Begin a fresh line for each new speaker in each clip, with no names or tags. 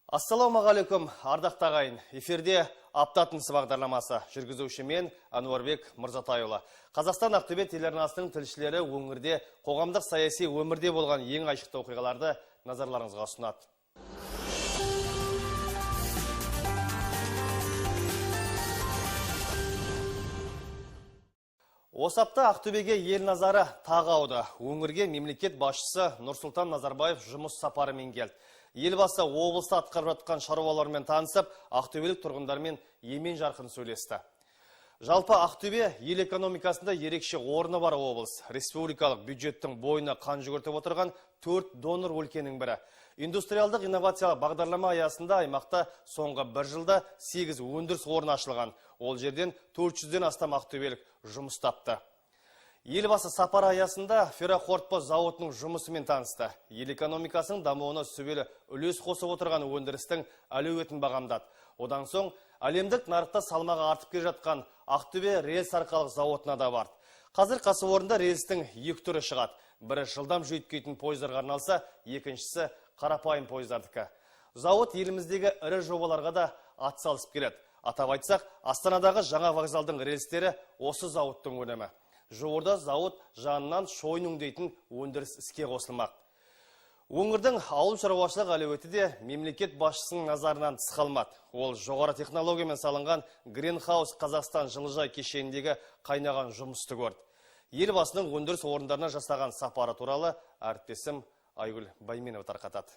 Ассалаумағалейкум, ардақ тағайын. Эфирде аптатынсы бағдарламасы. Жүргізуші мен Ануарбек Мырзатайұлы. Қазақстан Ақтөбе телеарнасының тілшілері өңірде қоғамдық саяси өмірде болған ең айшықты оқиғаларды назарларыңызға ұсынады. Осы апта Ақтөбеге ел назары тағы ауды. Өңірге мемлекет басшысы Нұрсұлтан Назарбаев жұмыс сапарымен келді. Елбасы облыста атқарып жатқан шаруалармен танысып, ақтөбелік тұрғындармен емен жарқын сөйлесті. Жалпы Ақтөбе ел экономикасында ерекше орны бар облыс. Республикалық бюджеттің бойына қан жүгіртіп отырған 4 донор өлкенің бірі. Индустриалдық инновациялық бағдарлама аясында аймақта соңғы 1 жылда 8 өндіріс орны ашылған. Ол жерден 400-ден астам ақтөбелік жұмыс тапты. Елбасы сапар аясында ферроқорытпа зауытының жұмысымен танысты. Ел экономикасының дамуына сүбелі үлес қосып отырған өндірістің әлеуетін бағамдады. Одан соң әлемдік нарықта салмағы артып келе жатқан Ақтөбе рельс арқалық зауытына да барды. Қазір кәсіпорында рельстің 2 түрі шығады. Бірі жылдам жүйткитін пойыздарға арналса, екіншісі қарапайым пойыздардікі. Зауыт еліміздегі ірі жобаларға да атсалысып келеді. Атап айтсақ, Астанадағы жаңа вокзалдың рельстері осы зауыттың өнімі. Жуырда зауыт жанынан шойын өңдейтін өндіріс іске қосылмақ. Өңірдің ауыл шаруашылық әлеуеті де мемлекет басшысының назарынан тыс қалмады. Ол жоғары технологиямен салынған Greenhouse Қазақстан жылыжай кешеніндегі қайнаған жұмысты көрді. Елбасының өндіріс орындарына жасаған сапары туралы әріптесім Айгүл Байменова тарқатады.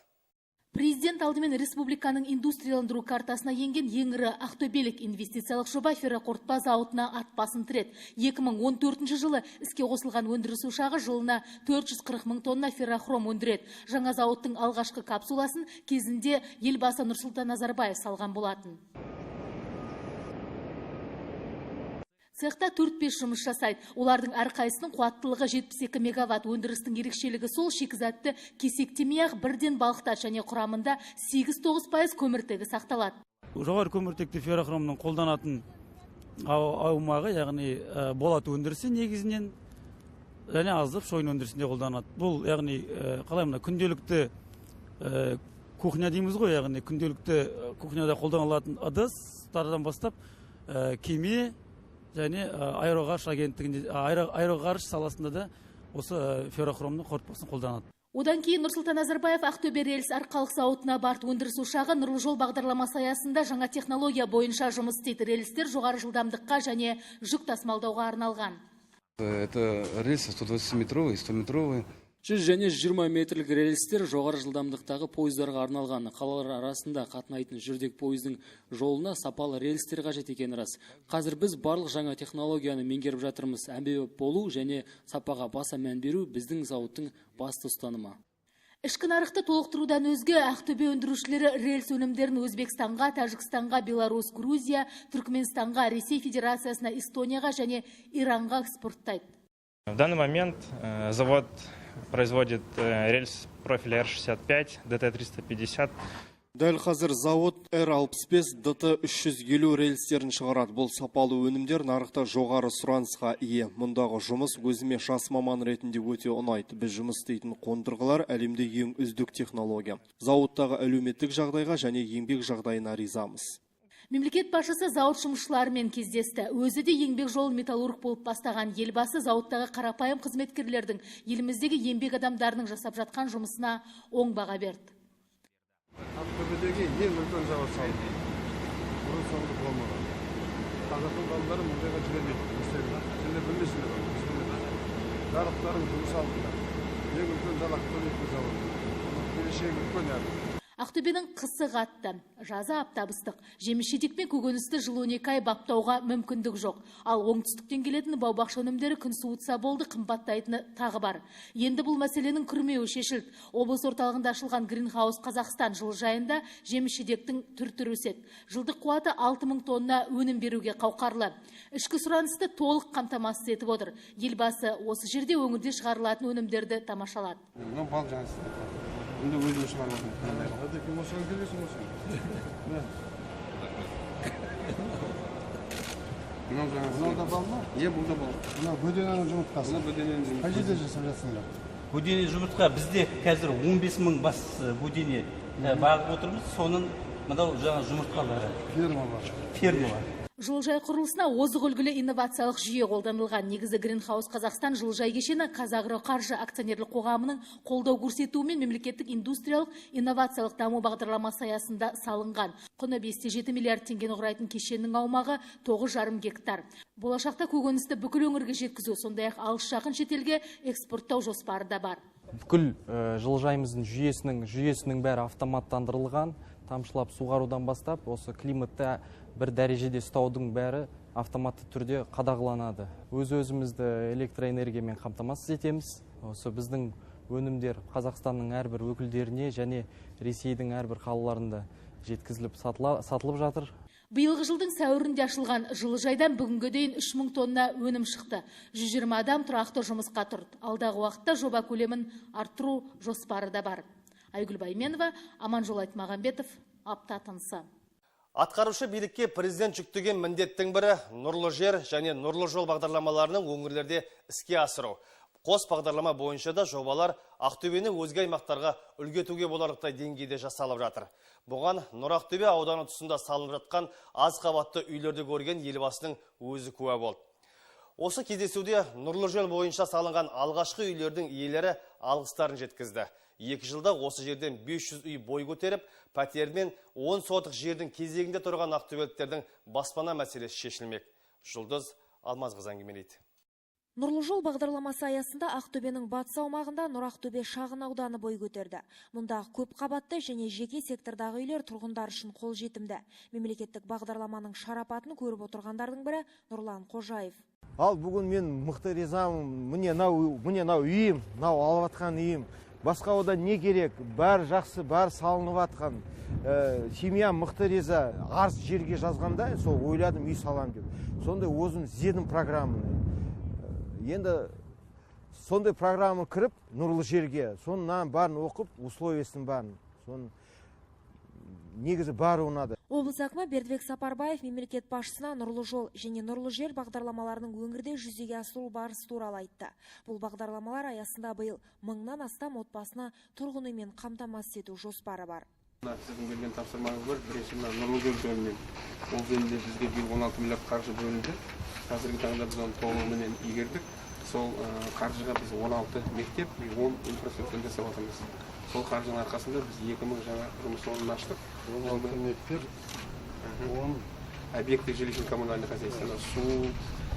Президент алдымен республиканың индустрияландыру картасына енген ең ірі ақтөбелік инвестициялық жоба ферроқорытпа зауытына ат басын тіреді. 2014 жылы іске қосылған өндіріс ошағы жылына 440 мың тонна феррохром өндіреді. Жаңа зауыттың алғашқы капсуласын кезінде елбасы Нұрсұлтан Назарбаев салған болатын. Цехта 4-5 жұмыс жасайды. Олардың әрқайсының қуаттылығы 72 мегаватт. Өндірістің ерекшелігі сол шикізатты кесектемей-ақ бірден балқытады және құрамында 8-9% көміртегі сақталады.
Жоғары көміртекті феррохромның қолданатын аумағы, яғни болат өндірісі негізінен және аздап шойын өндірісінде қолданады. Бұл яғни қалай мына күнделікті кухня дейміз ғой, яғни күнделікті кухняда қолданылатын ыдыстардан бастап кеме және аэроғарыш агенттігінде, аэроғарыш саласында да осы феррохромның қорытпасын қолданады.
Одан кейін Нұрсұлтан Назарбаев Ақтөбе рельс арқалық зауытына барды. Өндіріс ошағы Нұрлы жол бағдарламасы аясында жаңа технология бойынша жұмыс істейді. Рельстер жоғары жылдамдыққа және жүк тасымалдауға арналған.
Это рельсы 120-метровые, 100-метровые.
100 және 20 метрлік рельстер жоғары жылдамдықтағы пойыздарға арналған. Қалалар арасында қатынайтын жүрдек пойыздың жолына сапалы рельстер қажет екені рас. Қазір біз барлық жаңа технологияны меңгеріп жатырмыз. Әмбебап болу және сапаға баса мән беру біздің зауыттың басты ұстанымы.
Ішкі нарықты толықтырудан өзге Ақтөбе өндірушілері рельс өнімдерін Өзбекстанға, Тәжікстанға, Беларусь, Грузия, Түркменстанға, Ресей Федерациясына, Эстонияға және Иранға экспорттайды.
В данный момент завод производит рельс профиля R65, DT350.
Дәл қазір зауыт R65, DT350 рельстерін шығарады. Бұл сапалы өнімдер нарықта жоғары сұранысқа ие. Мұндағы жұмыс өзіме жас маман ретінде өте ұнайды. Біз жұмыс істейтін қондырғылар әлемде ең үздік технология. Зауыттағы әлеуметтік жағдайға және еңбек жағдайына ризамыз.
Мемлекет басшысы зауыт жұмысшыларымен кездесті. Өзі де еңбек жолын металлург болып бастаған елбасы зауыттағы қарапайым қызметкерлердің еліміздегі еңбек адамдарының жасап жатқан жұмысына оң баға берді.
Ақтөбедегі ең үлкен зауыт салды. Бұрын соңды болмаған. Қазақтың балалары мұндайға жүремейді. Сендер білмейсіңдер. Жарықтарың жұмыс алдында. Ең үлкен Ақтөбедегі зауыт. Келешегі үлкен әрі.
Ақтөбенің қысы қатты, жазы аптабыстық. Жеміс-жидек пен көкөністі жыл 12 ай баптауға мүмкіндік жоқ. Ал оңтүстіктен келетін бау-бақша өнімдері күн суытса болды, қымбаттайтыны тағы бар. Енді бұл мәселенің күрмеуі шешілді. Облыс орталығында ашылған Greenhouse Қазақстан жылыжайында жеміс-жидектің түр-түрі өседі. Жылдық қуаты 6000 тонна өнім беруге қауқарлы. Ішкі сұранысты толық қамтамасыз етіп отыр. Елбасы осы жерде өңірде шығарылатын өнімдерді тамашалады.
Енді өзін шығарып отырмын. Әдеке, осыған келесің осыған. Мынау жаңағы. Мынау да бал ма? Е, бұл да бал. Мынау бөдененің жұмыртқасы. Мынау бөдененің жұмыртқасы. Қай жерде жасап жатсыңдар?
будене жұмыртқа бізде қазір 15 мың бас будене бағып отырмыз. Соның мынау жаңа жұмыртқалары. Ферма бар.
Жылыжай құрылысына озық үлгілі инновациялық жүйе қолданылған. Негізі Greenhouse Қазақстан жылыжай кешені Қазагро қаржы акционерлік қоғамының қолдау көрсетуімен мемлекеттік индустриялық инновациялық даму бағдарламасы аясында салынған. Құны 5-7 миллиард теңгені құрайтын кешеннің аумағы 9,5 гектар. Болашақта көкөністі бүкіл өңірге жеткізу, сондай-ақ алыс жақын шетелге экспорттау жоспары да бар.
Бүкіл жылыжайымыздың жүйесінің бәрі автоматтандырылған. Тамшылап суғарудан бастап, осы климатта бір дәрежеде ұстаудың бәрі автоматты түрде қадағаланады. Өзімізді электроэнергиямен қамтамасыз етеміз. Осы біздің өнімдер Қазақстанның әрбір өкілдеріне және Ресейдің әрбір қалаларында жеткізіліп сатылып жатыр.
Биылғы жылдың сәуірінде ашылған жылыжайдан бүгінге дейін 3000 тонна өнім шықты. 120 адам тұрақты жұмысқа тұрды. Алдағы уақытта жоба көлемін арттыру жоспары да бар. Айгүл Байменова, Аманжол Айтмағамбетов, апта тынысы.
Атқарушы билікке президент жүктеген міндеттің бірі нұрлы жер және нұрлы жол бағдарламаларының өңірлерде іске асыру. Қос бағдарлама бойынша да жобалар Ақтөбені өзге аймақтарға үлгі етуге боларлықтай деңгейде жасалып жатыр. Бұған Нұр Ақтөбе ауданы тұсында салынып жатқан аз қабатты үйлерді көрген елбасының өзі куә болды. Осы кездесуде нұрлы жол бойынша салынған алғашқы үйлердің иелері алғыстарын жеткізді. 2 жылда осы жерден 500 үй бой көтеріп, пәтермен 10 сотық жердің кезегінде тұрған ақтөбеліктердің баспана мәселесі шешілмек. Жұлдыз Алмазқызы әңгімелейді.
Нұрлы жол бағдарламасы аясында Ақтөбенің батыс аумағында Нұр Ақтөбе шағын ауданы бой көтерді. Мұндағы көп қабатты және жеке сектордағы үйлер тұрғындар үшін қолжетімді. Мемлекеттік бағдарламаның шарапатын көріп отырғандардың бірі Нұрлан Қожаев.
Ал бүгін мен мықты ризамын. Міне нау үйім, нау алып атқан үйім. Басқа одан не керек? Бәрі жақсы, бәрі салынып атқан. Семья мықты риза. Арыз жерге жазғанда, сол ойладым үй салам деп. Сондай өзім іздедім программаны. Енді сондай программа кіріп, нұрлы жерге, соның барын оқып, условиясын барын. Соның негізі бары ұнады.
Облыс әкімі Бердібек Сапарбаев мемлекет басшысына нұрлы жол және нұрлы жер бағдарламаларының өңірде жүзеге асыру барысы туралы айтты. Бұл бағдарламалар аясында биыл 1000-нан астам отбасына тұрғын үймен қамтамасыз ету жоспары бар.
Сіздің берген тапсырмаңыз бар. Бірінші нұрлы жол жөнінен. Ол жөнінде бізге биыл 16 миллиард қаржы бөлінді. Қазіргі таңда біз оны толығымен игердік. Сол қаржыға біз 16 мектеп, 10 инфраструктура жасап отырмыз. Сол қаржының арқасында біз 2000 жаңа жұмыс орнын аштық. 16 мектеп, 10 объекты жилищно-коммунальных хозяйствода, су,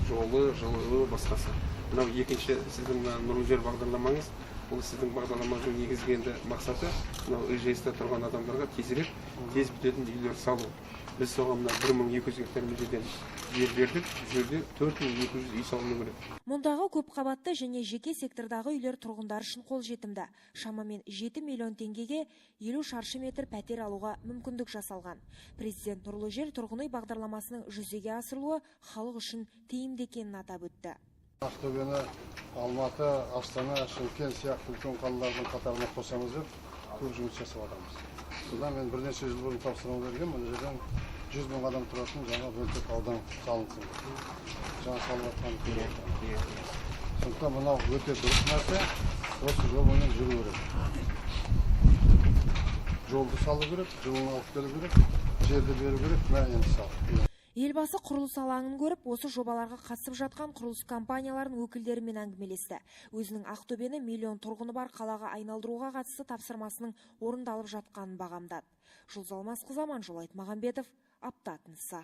жолы, жылуы, басқасы. Мынау екінші сіздің нұрлы жер бағдарламаңыз. Бұл сіздің бағдарламаңыздың негізгі мақсаты мынау ИЖС-те тұрған адамдарға тез бітетін үйлер салу. Біз соған 1200 гектар жерден жер бердік, жерде 4200 үй салыну керек.
Мұндағы көп қабатты және жеке сектордағы үйлер тұрғындар үшін қолжетімді. Шамамен 7 миллион теңгеге 50 шаршы метр пәтер алуға мүмкіндік жасалған. Президент нұрлы жер тұрғын үй бағдарламасының жүзеге асырылуы халық үшін тиімді екенін атап өтті.
Ақтөбені Алматы, Астана, Шымкент сияқты үлкен қалалардың қатарына қосамыз деп көп жұмыс жасап жатырмыз. Содан мен бірнеше жыл бұрын тапсырма берген, бұл жерден 100 мың адам тұратын жаңа бөлтек аудан салынсын. Жаңа салып жатқан көріп. Сондықтан мынау өте дұрыс нәрсе, осы жолмен жүру керек. Жолды салу керек, жылын алып келу керек, жерді беру керек, мә енді сал.
Елбасы құрылыс алаңын көріп, осы жобаларға қатысып жатқан құрылыс компанияларының өкілдерімен әңгімелесті. Өзінің Ақтөбені миллион тұрғыны бар қалаға айналдыруға қатысты тапсырмасының орындалып жатқанын бағамдады. Жұлдыз Алмазқызы, Аманжол Айтмағамбетов, апта тынысы.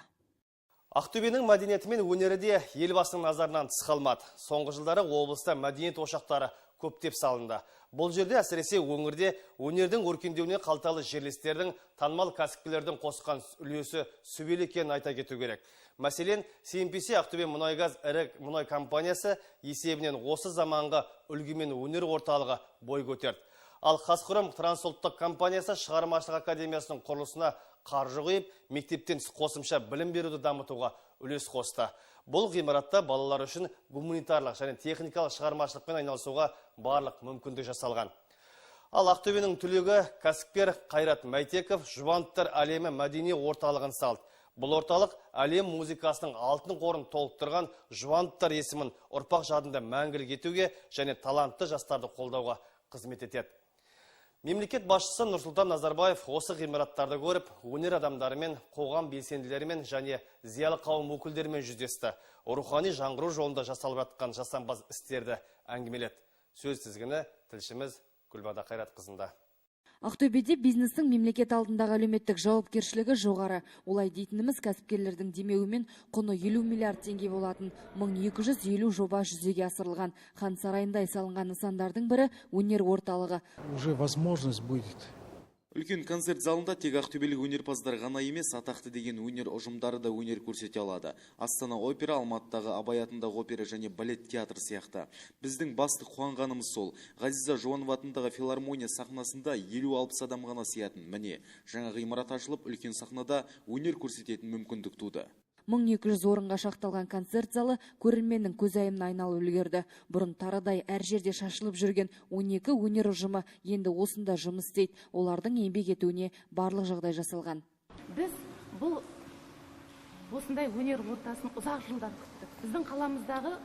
Ақтөбенің мәдениеті мен өнері де елбасының назарынан тыс қалмады. Соңғы жылдары облыста мәдениет ошақтары көптеп салынды. Бұл жерде әсіресе өңірде өнердің өркендеуіне қалталы жерлестердің, танымал кәсіпкерлердің қосқан үлесі сүбелі екенін айта кету керек. Мәселен, CNPC Ақтөбе мұнайгаз ірі мұнай компаниясы есебінен осы заманғы үлгімен өнер орталығы бой көтерді. Ал Қазхром трансұлттық компаниясы шығармашылық академиясының құрылысына қаржы құйып, мектептен қосымша білім беруді дамытуға үлес қосты. Бұл ғимаратта балалар үшін гуманитарлық және техникалық шығармашылықпен айналысуға барлық мүмкіндік жасалған. Ал Ақтөбенің түлегі кәсіпкер Қайрат Мәйтеков Жұбановтар әлемі мәдени орталығын салды. Бұл орталық әлем музыкасының алтын қорын толықтырған Жұбановтар есімін ұрпақ жадында мәңгілік етуге және талантты жастарды қолдауға қызмет етеді. Мемлекет басшысы Нұрсұлтан Назарбаев осы ғимараттарды көріп, өнер адамдарымен, қоғам белсенділерімен және зиялы қауым өкілдерімен жүздесті. Рухани жаңғыру жолында жасалып жатқан жасампаз істерді әңгімеледі. Сөз тізгіні тілшіміз Гүлбада Қайратқызында.
Ақтөбеде бизнестің мемлекет алдындағы әлеуметтік жауапкершілігі жоғары. Олай дейтініміз кәсіпкерлердің демеуімен құны 50 миллиард теңге болатын 1250 жоба жүзеге асырылған. Хан сарайында салынған нысандардың бірі өнер орталығы.
Уже возможность будет.
Үлкен концерт залында тек ақтөбелік өнерпаздар ғана емес, атақты деген өнер ұжымдары да өнер көрсете алады. Астана опера, Алматыдағы Абай атындағы опера және балет театр сияқты. Біздің басты қуанғанымыз сол. Ғазиза Жұбанова атындағы филармония сахнасында 50-60 адам ғана сиятын. Міне, жаңа ғимарат ашылып, үлкен сахнада өнер көрсететін мүмкіндік туды.
1200 орынға шақталған концерт залы көрерменнің көзайымына айналып үлгерді. Бұрын тарыдай әр жерде шашылып жүрген 12 өнер ұжымы енді осында жұмыс істейді. Олардың еңбек етуіне барлық жағдай жасалған.
Біз бұл осындай өнер ортасын ұзақ жылдан күттік. Біздің қаламыздағы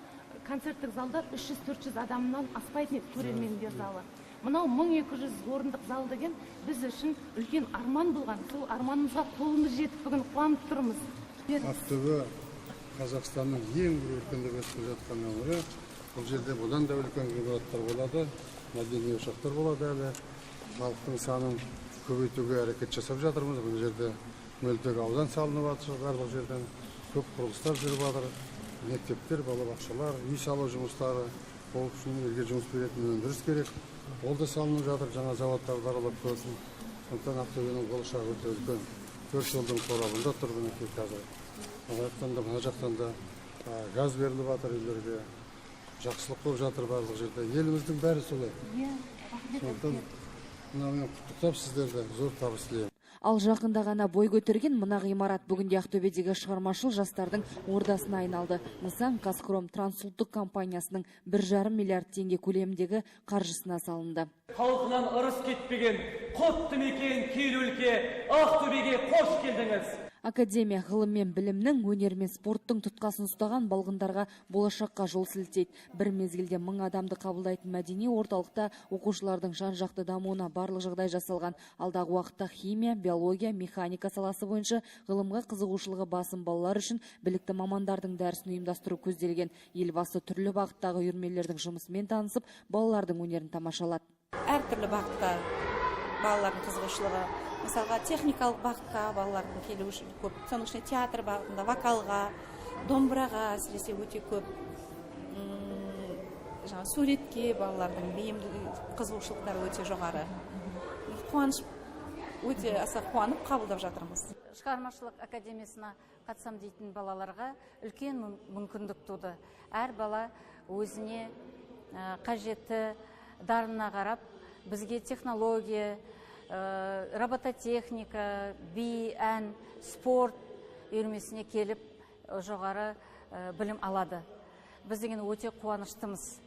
концерттік залдар 300-400 адамнан аспайтын көрермендер залы. Мынау 1200 орындық зал деген біз үшін үлкен арман болған. Сол арманымызға қолымыз жетіп бүгін қуанып тұрмыз.
Ақтөбе Қазақстанның ең бір өркендеп өсіп жатқан өңірі. Бұл жерде бұдан да үлкен ғимараттар болады, мәдени ошақтар болады әлі. Халықтың санын көбейтуге әрекет жасап жатырмыз. Бұл жерде мөлтек аудан салынып жатыр, барлық жерден көп құрылыстар жүріп жатыр. Мектептер, балабақшалар, үй салу жұмыстары, ол үшін елге жұмыс беретін өндіріс керек. Ол да салынып жатыр, жаңа заводтарды аралап көрсін. Сондықтан Ақтөбенің болашағы өте үлкен. 4 жылдың қорабында тұрғын екен қазір. Мына жақтан да газ беріліп жатыр үйлерге. Жақсылық болып жатыр барлық жерде. Еліміздің бәрі солай. Сондықтан мен құттықтап сіздерді зор табыс тілеймін.
Ал жақында ғана бой көтерген мына ғимарат бүгінде Ақтөбедегі шығармашыл жастардың ордасына айналды. Нысан Қазхром трансұлттық компаниясының 1,5 миллиард теңге көлеміндегі қаржысына салынды.
Халқынан ырыс кетпеген құтты мекен киелі өлке Ақтөбеге қош келдіңіз.
Академия ғылым мен білімнің, өнер мен спорттың тұтқасын ұстаған балғындарға болашаққа жол сілтейді. Бір мезгілде 1000 адамды қабылдайтын мәдени орталықта оқушылардың жан-жақты дамуына барлық жағдай жасалған. Алдағы уақытта химия, биология, механика саласы бойынша ғылымға қызығушылығы басым балалар үшін білікті мамандардың дәрісін ұйымдастыру көзделген. Елбасы түрлі бағыттағы үйірмелердің жұмысымен танысып, балалардың өнерін тамашалады.
Әртүрлі бағытқа балалардың қызығушылығы, мысалға техникалық бағытқа балалардың келуі үшін көп. Соның ішінде театр бағытында, вокалға, домбыраға әсіресе өте көп. Суретке балалардың бейімділігі, қызығушылықтары өте жоғары. Қуаныш өте аса қуанып қабылдап жатырмыз.
Шығармашылық академиясына қатысам дейтін балаларға үлкен мүмкіндік туды. Әр бала өзіне қажетті дарынына қарап, бізге технология, робототехника, би, ән, спорт үйірмесіне келіп жоғары білім алады. Біз деген өте қуаныштымыз.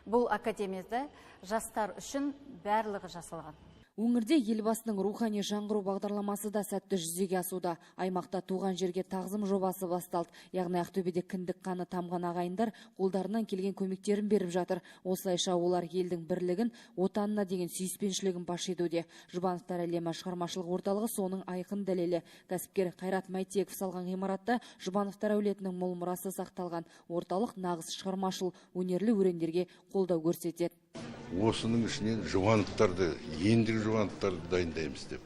Бұл академияда жастар үшін барлығы жасалған.
Өңірде елбасының рухани жаңғыру бағдарламасы да сәтті жүзеге асуда. Аймақта туған жерге тағзым жобасы басталды. Яғни Ақтөбеде кіндік қаны тамған ағайындар қолдарынан келген көмектерін беріп жатыр. Осылайша олар елдің бірлігін, отанына деген сүйіспеншілігін паш етуде. Жұбановтар әлемі шығармашылық орталығы соның айқын дәлелі. Кәсіпкер Қайрат Майтеков салған ғимаратта Жұбановтар әулетінің мол мұрасы сақталған. Орталық нағыз шығармашыл өнерлі өрендерге қолдау көрсетеді.
Осының ішінен Жұбановтарды, ендігі Жұбановтарды дайындаймыз деп.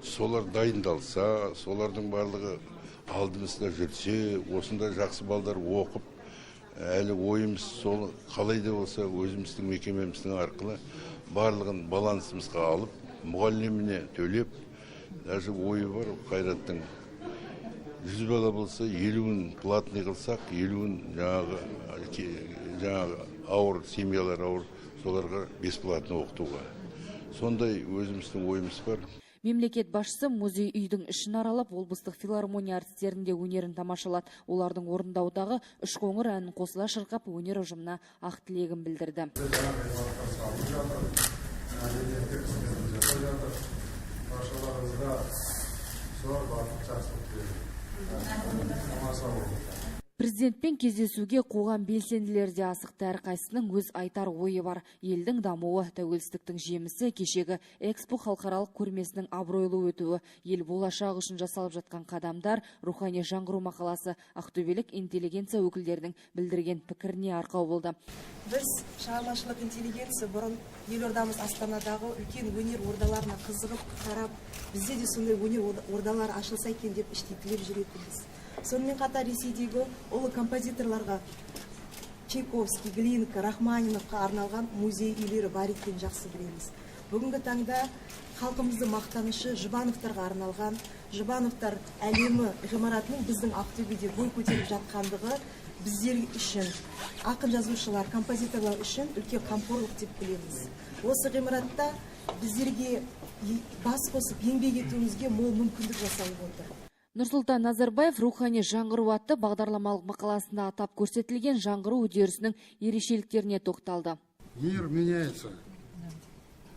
Солар дайындалса, солардың барлығы алдымызда жүрсе, осында жақсы балдар оқып, әлі ойымыз сол қалай да болса өзіміздің мекемеміздің арқылы барлығын балансымызға алып, мұғаліміне төлеп, даже ойы бар Қайраттың 100 бала болса, 50-ін платный қылсақ, 50-ін жаңағы ауыр семьялар ауыр соларға бесплатно оқытуға. Сондай өзіміздің ойымыз бар.
Мемлекет басшысы музей үйдің ішін аралап, облыстық филармония артистерінде өнерін тамашалады. Олардың орындаудағы үш қоңыр әнін қосыла шырқап, өнер ұжымына ақ тілегін білдірді. Президентпен кездесуге қоғам белсенділері де асықты, әрқайсының өз айтар ойы бар. Елдің дамуы, тәуелсіздіктің жемісі, кешегі Экспо халықаралық көрмесінің абыройлы өтуі, ел болашағы үшін жасалып жатқан қадамдар, рухани жаңғыру мақаласы ақтөбелік интеллигенция өкілдерінің білдірген пікіріне арқау болды.
Біз шығармашылық интеллигенция бұрын елордамыз Астанадағы үлкен өнер ордаларына қызығып қарап, бізде де сондай өнер ордалары ашылса екен деп іштей тілеп жүретінбіз. Сонымен қатар Ресейдегі ұлы композиторларға Чайковский, Глинка, Рахманиновқа арналған музей үйлері бар екенін жақсы білеміз. Бүгінгі таңда халқымыздың мақтанышы Жұбановтарға арналған Жұбановтар әлемі ғимаратының біздің Ақтөбеде бой көтеріп жатқандығы біздер үшін, ақын жазушылар, композиторлар үшін үлкен қамқорлық деп білеміз. Осы ғимаратта біздерге бас қосып еңбек етуімізге мол мүмкіндік жасалып отыр.
Нұрсұлтан Назарбаев рухани жаңғыру атты бағдарламалық мақаласында атап көрсетілген жаңғыру үдерісінің ерекшеліктеріне тоқталды.
Мир меняется.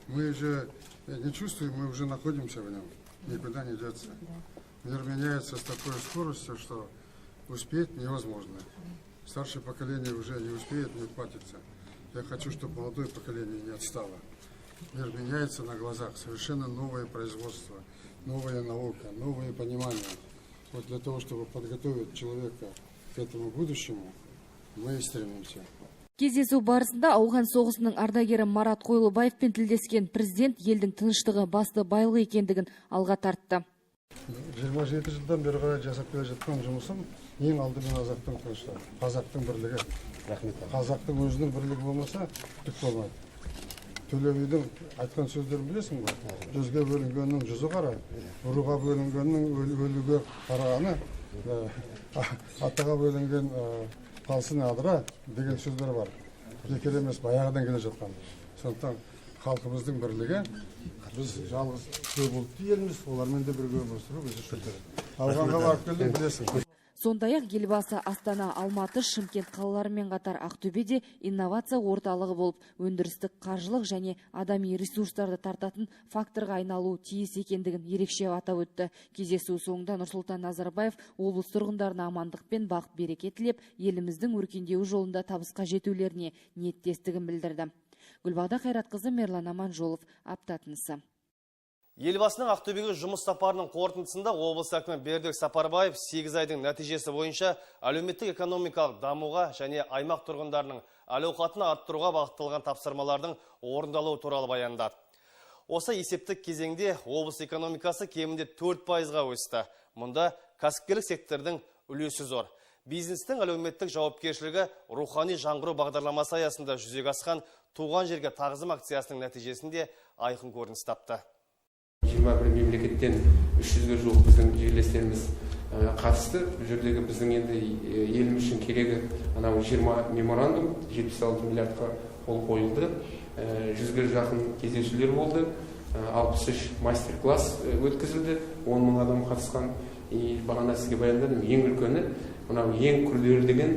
Мы же не чувствуем, мы уже находимся в нем. Никуда не деться. Мир меняется с такой скоростью, что успеть невозможно. Старшее поколение уже не успеет, не ухватится. Я хочу, чтобы молодое поколение не отстало. Мир меняется на глазах. Совершенно новое производство, новая наука, новые понимания. Вот для того, чтобы подготовить человека к этому будущему, мы и стремимся.
Кездесу барысында ауған соғысының ардагері Марат Қойлыбаевпен тілдескен президент елдің тыныштығы басты байлық екендігін алға тартты.
27 жылдан бері қарай жасап келе жатқан жұмысым ең алдымен қазақтың тыныштығы, қазақтың бірлігі. Қазақтың өзінің бірлігі болмаса түк болмайды. Төле бидің айтқан сөздерін білесің бе? Жүзге бөлінгеннің жүзі қара, ұруға бөлінгеннің өліге қарағаны, атаға бөлінген қалсын адыра деген сөздер бар. Бекер емес, баяғыдан келе жатқан. Сондықтан халқымыздың бірлігі, біз жалғыз көп ұлтты елміз, олармен де бірге өмір сүру біз үшін керек. Ауғанға барып келдің, білесің.
Сондай-ақ елбасы Астана, Алматы, Шымкент қалаларымен қатар Ақтөбеде инновация орталығы болып, өндірістік, қаржылық және адами ресурстарды тартатын факторға айналу тиіс екендігін ерекше атап өтті. Кездесу соңында Нұрсұлтан Назарбаев облыс тұрғындарына амандық пен бақ береке тілеп, еліміздің өркендеуі жолында табысқа жетулеріне ниеттестігін білдірді. Гүлбағда Қайратқызы, Мерлан Аманжолов, апта тынысы.
Елбасының Ақтөбеге жұмыс сапарының қорытындысында облыс әкімі Бердібек Сапарбаев 8 айдың нәтижесі бойынша әлеуметтік экономикалық дамуға және аймақ тұрғындарының әл-ауқатын арттыруға бағытталған тапсырмалардың орындалуы туралы баяндады. Осы есептік кезеңде облыс экономикасы кемінде 4%-ға өсті. Мұнда кәсіпкерлік сектордың үлесі зор. Бизнестің әлеуметтік жауапкершілігі рухани жаңғыру бағдарламасы аясында жүзеге асқан туған жерге тағзым акциясының нәтижесінде айқын көрініс тапты.
21 мемлекеттен 300-ге жуық біздің жерлестеріміз қатысты. Бұл жердегі біздің енді еліміз үшін керегі анау 20 меморандум, 76 миллиардқа қол қойылды. 100-ге жақын кездесулер болды. 63 мастер-класс өткізілді. 10 мың адам қатысқан. Бағана сізге баяндадым, ең үлкені мынау ең күрделі деген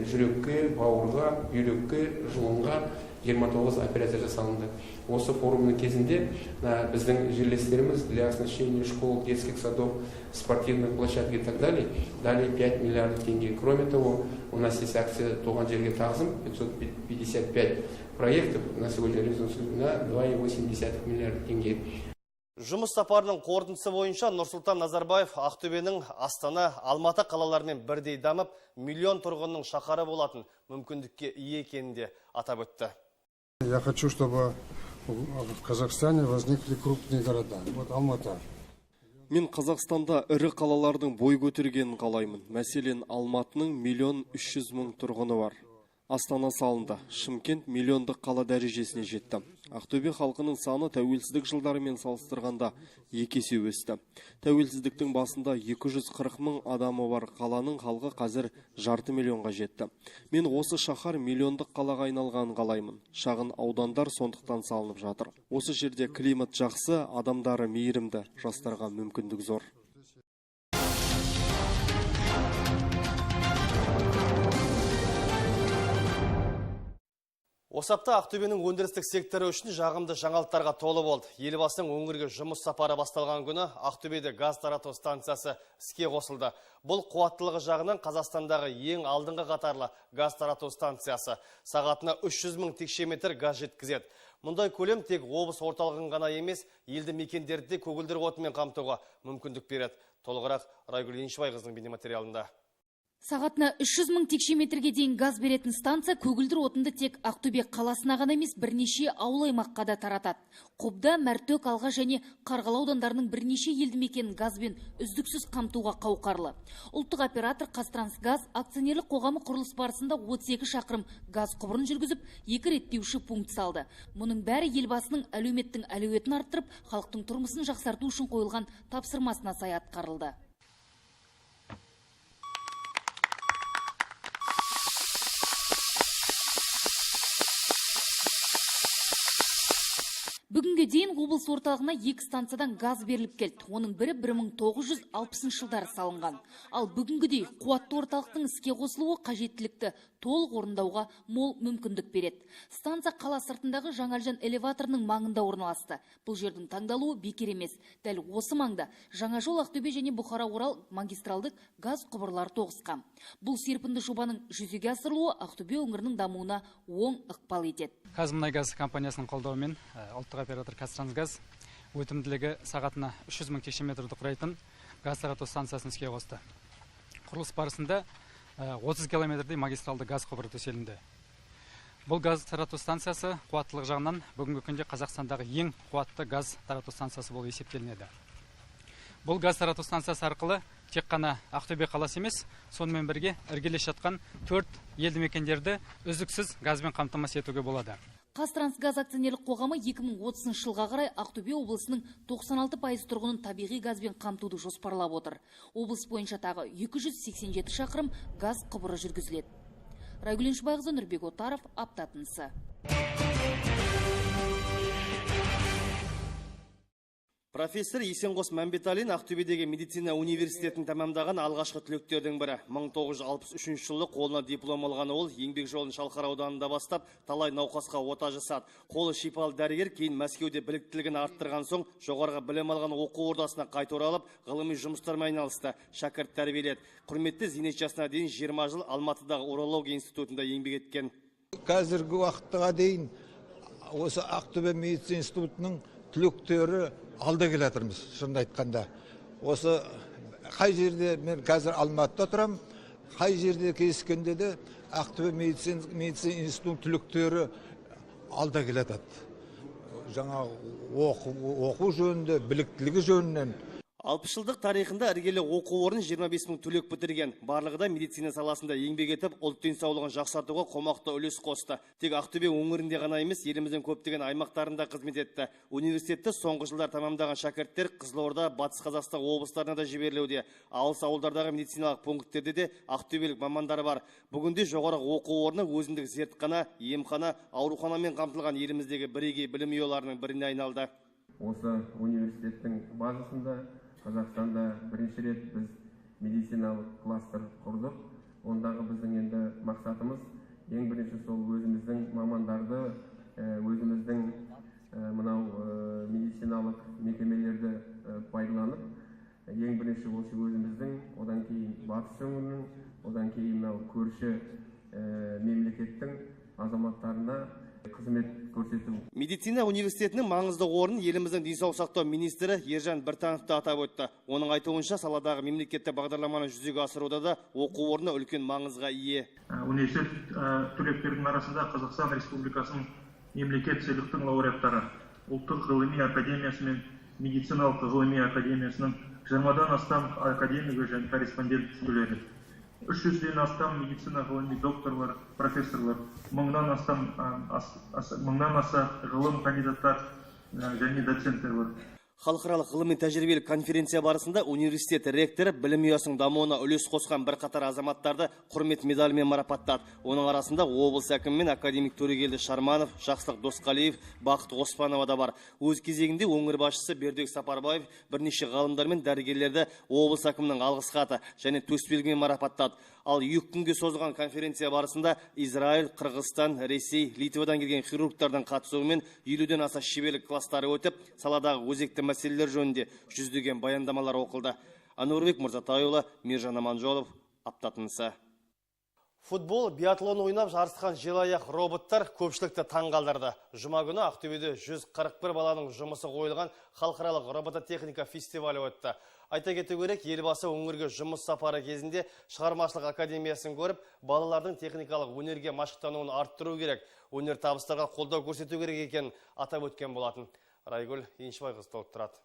жүрекке, бауырға, бүйрекке, жұлынға 29 операция жасалынды. Осы форумның кезінде біздің жерлестеріміз для оснащения школ, детских садов, спортивных площадок и так далее дали 5 миллиардов тенге. Кроме того, у нас есть акция «Туған жерге тағзым», 555 проектов на сегодня реализуются на 2,8 миллиарда тенге.
Жұмыс сапарының қорытындысы бойынша Нұрсұлтан Назарбаев Ақтөбенің Астана, Алматы қалаларымен бірдей дамып, миллион тұрғынның шаһары болатын мүмкіндікке ие екенін де атап өтті.
Я хочу, чтобы в Казахстане возникли крупные города. Вот Алматы.
Мен Қазақстанда ірі қалалардың бой көтергенін қалаймын. Мәселен, Алматының 1,3 миллион тұрғыны бар. Астана салынды. Шымкент миллиондық қала дәрежесіне жетті. Ақтөбе халқының саны тәуелсіздік жылдарымен салыстырғанда 2 есе өсті. Тәуелсіздіктің басында 240 мың адамы бар қаланың халқы қазір 2,5 миллионға жетті. Мен осы шаһар миллиондық қалаға айналғанын қалаймын. Шағын аудандар сондықтан салынып жатыр. Осы жерде климат жақсы, адамдары мейірімді, жастарға мүмкіндік зор.
Осы апта Ақтөбенің өндірістік секторы үшін жағымды жаңалықтарға толы болды. Елбасының өңірге жұмыс сапары басталған күні Ақтөбеде газ тарату станциясы іске қосылды. Бұл қуаттылығы жағынан Қазақстандағы ең алдыңғы қатарлы газ тарату станциясы. Сағатына 300 мың текше метр газ жеткізеді. Мұндай көлем тек облыс орталығын ғана емес, елді мекендерді көгілдір отынмен қамтуға мүмкіндік береді. Толығырақ Райгүл Еншібайқызының бейнематериалында.
Сағатына 300 мың текше метрге дейін газ беретін станция көгілдір отынды тек Ақтөбе қаласына ғана емес, бірнеше ауыл аймаққа да таратады. Қобда, Мәртөк, Алға және Қарғалы аудандарының бірнеше елді мекенін газбен үздіксіз қамтуға қауқарлы. Ұлттық оператор Қазтрансгаз акционерлік қоғамы құрылыс барысында 32 шақырым газ құбырын жүргізіп, 2 реттеуші пункт салды. Мұның бәрі елбасының әлеуметтің әлеуетін арттырып, халықтың тұрмысын жақсарту үшін қойылған тапсырмасына сай атқарылды. Бүгінге дейін облыс орталығына 2 станциядан газ беріліп келді. Оның бірі 1960 жылдары салынған. Ал бүгінгідей қуатты орталықтың іске қосылуы қажеттілікті толық орындауға мол мүмкіндік береді. Станция қала сыртындағы Жаңалжан элеваторының маңында орналасты. Бұл жердің таңдалуы бекер емес. Дәл осы маңда Жаңажол, Ақтөбе және Бұхара-Орал магистралдық газ құбырлары тоғысқан. Бұл серпінді жобаның жүзеге асырылуы Ақтөбе өңірінің дамуына оң ықпал етеді.
Қазмұнайгаз компаниясының қолдауымен ұлттық оператор Қазтрансгаз өтімділігі сағатына 300 мың текше метрді құрайтын газ тарату станциясын іске қосты. Құрылыс барысында 30 километрдей магистралды газ құбыры төселінді. Бұл газ тарату станциясы қуаттылық жағынан бүгінгі күнде Қазақстандағы ең қуатты газ тарату станциясы болып есептелінеді. Бұл газ тарату станциясы арқылы тек қана Ақтөбе қаласы емес, сонымен бірге іргелес жатқан 4 елді мекендерді үздіксіз газбен қамтамасыз етуге болады.
Қазтрансгаз акционерлік қоғамы 2030 жылға қарай Ақтөбе облысының 96% тұрғынын табиғи газбен қамтуды жоспарлап отыр. Облыс бойынша тағы 287 шақырым газ құбыры жүргізіледі. Райгүл Еншібайқызы, Нұрбек Отаров, апта тынысы.
Профессор Есенғос Мәмбеталин Ақтөбедегі медицина университетін тәмамдаған алғашқы түлектердің бірі. 1963 жылы қолына диплом алған ол еңбек жолын Шалқар ауданында бастап, талай науқасқа ота жасады. Қолы шипалы дәрігер кейін Мәскеуде біліктілігін арттырған соң, жоғарғы білім алған оқу ордасына қайта оралып, ғылыми жұмыстармен айналысты, шәкірт тәрбиеледі. Құрметті зейнет жасына дейін 20 жыл Алматыдағы урология институтында еңбек еткен.
Қазіргі уақытқа дейін осы Ақтөбе медицина институтының түлектері алда келатырмыз, шынды айтқанда. Осы қай жерде мен қазір Алматыда тұрам, қай жерде кездескенде де Ақтөбе медицина институтының түлектері алда келатады. Жаңа оқу жөнінде, біліктілігі жөнінен.
60 жылдық тарихында іргелі оқу орнын 25 мың түлек бітірген. Барлығы да медицина саласында еңбек етіп, ұлт денсаулығын жақсартуға қомақты үлес қосты. Тек Ақтөбе өңірінде ғана емес, еліміздің көптеген аймақтарында қызмет етті. Университетті соңғы жылдар тамамдаған шәкірттер Қызылорда, Батыс Қазақстан облыстарына да жіберілуде. Алыс ауылдардағы медициналық пункттерде де ақтөбелік мамандары бар. Бүгінде жоғары оқу орны өзіндік зертхана, емхана, ауруханамен қамтылған еліміздегі бірегей білім ұяларының біріне айналды.
Осы университеттің базасында Қазақстанда бірінші рет біз медициналық кластер құрдық. Ондағы біздің енді мақсатымыз ең бірінші сол өзіміздің мамандарды, өзіміздің мынау медициналық мекемелерді пайдаланып, ең бірінші осы өзіміздің, одан кейін батыс өңірінің, одан кейін мынау көрші мемлекеттің азаматтарына қызмет көрсету.
Медицина университетінің маңызды орнын еліміздің денсаулық сақтау министрі Ержан Біртановты атап өтті. Оның айтуынша саладағы мемлекеттік бағдарламаны жүзеге асыруда да оқу орны үлкен маңызға ие.
Университет түлектерінің арасында Қазақстан Республикасының мемлекет сыйлықтың лауреаттары, ұлттық ғылыми академиясы мен медициналық ғылыми академиясының 20-дан астам академигі және корреспондент түлектері. 300-ден астам медицина ғылыми докторлар, профессорлар, 1000-нан аса ғылым кандидаттар және доценттер бар.
Халықаралық ғылыми тәжірибелік конференция барысында университет ректоры білім ұясының дамуына үлес қосқан бірқатар азаматтарды құрмет медалімен марапаттады. Оның арасында облыс әкімі мен академик Төрегелді Шарманов, Жақсылық Досқалиев, Бақыт Оспанова да бар. Өз кезегінде өңір басшысы Бердібек Сапарбаев бірнеше ғалымдар мен дәрігерлерді облыс әкімінің алғыс хаты және төсбелгімен марапаттады. Ал 2 күнге созылған конференция барысында Израиль, Қырғызстан, Ресей, Литвадан келген хирургтардың қатысуымен 50-ден аса шеберлік кластары өтіп, саладағы өзекті мәселелер жөнінде жүздеген баяндамалар оқылды. Ануарбек Мырзатайұлы, Мержан Аманжолов, Аптатынысы. Футбол, биатлон ойнап жарысқан желаяқ роботтар көпшілікті таңғалдырды. Жұма күні Ақтөбеде 141 баланың жұмысы қойылған халықаралық робототехника фестивалі өтті. Айта кету керек, елбасы өңірге жұмыс сапары кезінде шығармашылық академиясын көріп, балалардың техникалық өнерге машықтануын арттыру керек, өнер табыстарға қолдау көрсету керек екенін атап өткен болатын. Райгүл Еншібайқызы толықтырады.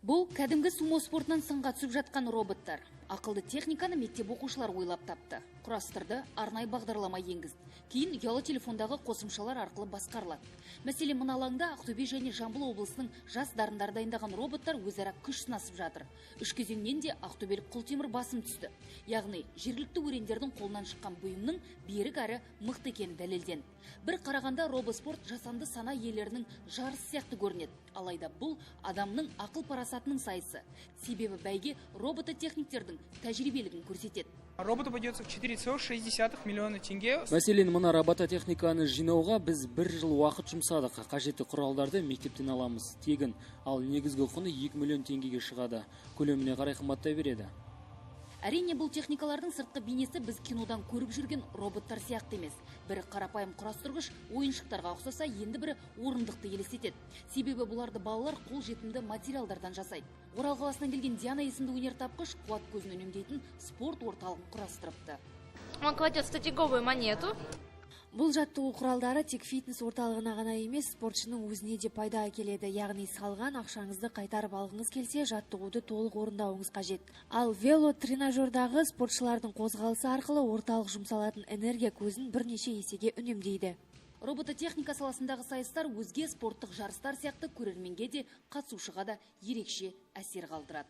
Бұл кәдімгі сумо спортынан сынға түсіп жатқан роботтар. Ақылды техниканы мектеп оқушылар ойлап тапты. Құрастырды, арнайы бағдарлама енгізді. Кейін ұялы телефондағы қосымшалар арқылы басқарылады. Мәселе мына алаңда Ақтөбе және Жамбыл облысының жас дарындар дайындаған роботтар өзара күш сынасып жатыр. 3 кезеңнен де ақтөбелік Құлтемір басым түсті. Яғни жергілікті өрендердің қолынан шыққан бұйымның берік әрі мықты екені дәлелденді. Бір қарағанда робоспорт жасанды сана иелерінің жарысы сияқты көрінеді. Алайда бұл адамның ақыл парасатының сайысы. Себебі бәйге робототехниктердің тәжірибелігін көрсетеді.
Роботу обойдется в 4,6 миллиона теңге.
Мәселен, мына робототехниканы жинауға біз 1 жыл уақыт жұмсадық. Қажетті құралдарды мектептен аламыз. Тегін, ал негізгі құны 2 миллион теңгеге шығады. Көлеміне қарай қымбаттай береді.
Әрине, бұл техникалардың сыртқы бейнесі біз кинодан көріп жүрген роботтар сияқты емес. Бірі қарапайым құрастырғыш ойыншықтарға ұқсаса, енді бірі орындықты елестетеді. Себебі бұларды балалар қол жетімді материалдардан жасайды. Орал қаласынан келген Диана есімді өнертапқыш қуат көзін үнемдейтін спорт орталығын құрастырыпты.
Он кладет статиковую монету.
Бұл жаттығу құралдары тек фитнес орталығына ғана емес, спортшының өзіне де пайда әкеледі. Яғни салған ақшаңызды қайтарып алғыңыз келсе, жаттығуды толық орындауыңыз қажет. Ал велотренажердағы спортшылардың қозғалысы арқылы орталық жұмсалатын энергия көзін бірнеше есеге үнемдейді.
Робототехника саласындағы сайыстар өзге спорттық жарыстар сияқты көрерменге де қатысушыға да ерекше әсер қалдырады.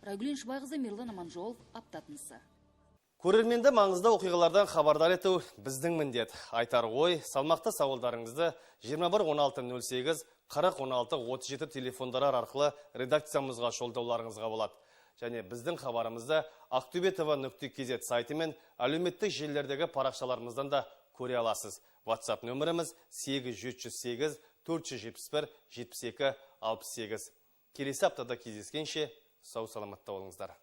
Райгүл Еншібайқызы, Мерлан Аманжолов, Аптатынысы.
Көрерменді маңызды оқиғалардан хабардар ету біздің міндет. Айтар ой, салмақты сауалдарыңызды 21-16-08, 40-16-37 телефондары арқылы редакциямызға жолдауларыңызға болады. Және біздің хабарымызды ақтөбе-тв.kz сайты мен әлеуметтік желілердегі парақшаларымыздан да көре аласыз. WhatsApp нөміріміз 8708 471 72 68. Келесі аптада кездескенше сау саламатта болыңыздар.